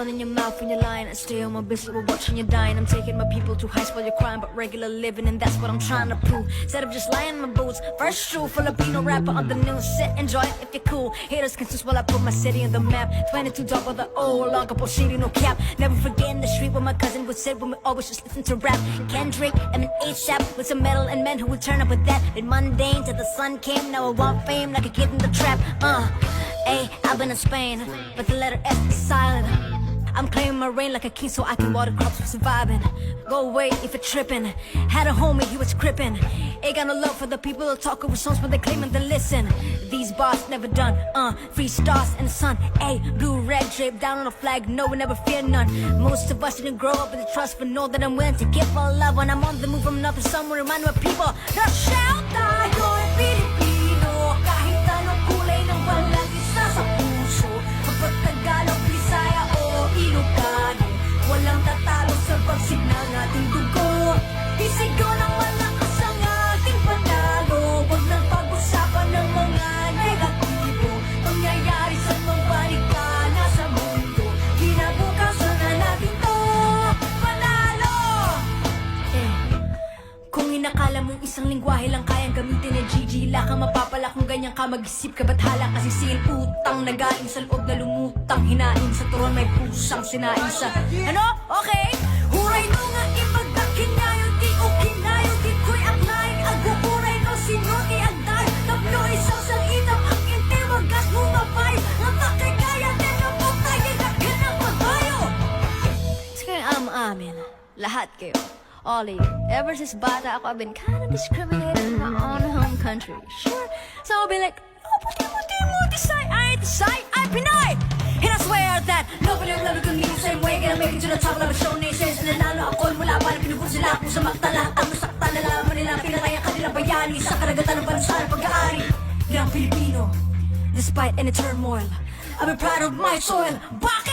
fun in your mouth when you're lying, and stay on my business while watching you dying. I'm taking my people to high while you're crying, but regular living, and that's what I'm trying to prove. Instead of just lying in my boots, first true Filipino rapper on the news. Sit, enjoy it if you're cool. Haters can switch while I put my city on the map. 22 double the old long po city, no cap. Never forget in the street where my cousin would sit when we always just listen to rap. Kendrick, M&A with some metal and men who would turn up with that. Been mundane till the sun came. Now I want fame like a kid in the trap. I've been in Spain, but the letter S is silent. I'm claiming my reign like a king so I can water crops for surviving. Go away if you're tripping. Had a homie, he was crippin'. Ain't got no love for the people who talk over songs when they claiming to listen. These bars never done, free stars in the sun. Blue, red draped down on a flag, no, we never fear none. Most of us didn't grow up with the trust, but know that I'm willing to give all love. When I'm on the move from another somewhere, remind my people, the shout tayo'y Pilipino. Kahit anong kulay ng walang isa sa puso. Kapag Tagalog, Bisaya o Ilocano, walang tatalo sa bagsig ng ating dugo. Isigaw ng malakas ang ating panalo. Huwag nang pag-usapan ng mga negatibo. Pangyayari sa mga balikana sa mundo. Kinabukasan na natin to panalo. Kung inakala mong isang lingwahe lang kayang gamitin ni Gigi, la kang mapapala kung ganyan ka mag-isip ka. Ba't hala kasi singil utang na galing sa loob na lumutang. Hinain sa turon may pusang sinain sa ano? Okay? Huray no nga ipagdakin niyo di ukinayo di ko'y aknain. Agbuburay no sinuti agdar. Tapno isang itam ang intiwagas mo mapay. Ang makikaya din ang putay ginakin ng pagbayo. Sige amin, lahat kayo. All of you. Ever since bata ako, I've been kind of discriminated in my own home country. Sure. So I'll be like, oh, puti mo, decide, I Pinoy. And I swear that nobody will ever me the same way. Gonna make it to the top of the show nations. And nanalo ako mula pa na pinupun sila kung sa magtala. Ang masakta na laman nila, pinatay ang kanilang bayani sa karagatan ng bansa ng pag-aari. Ilang Pilipino, despite any turmoil, I've been proud of my soil. Bakit?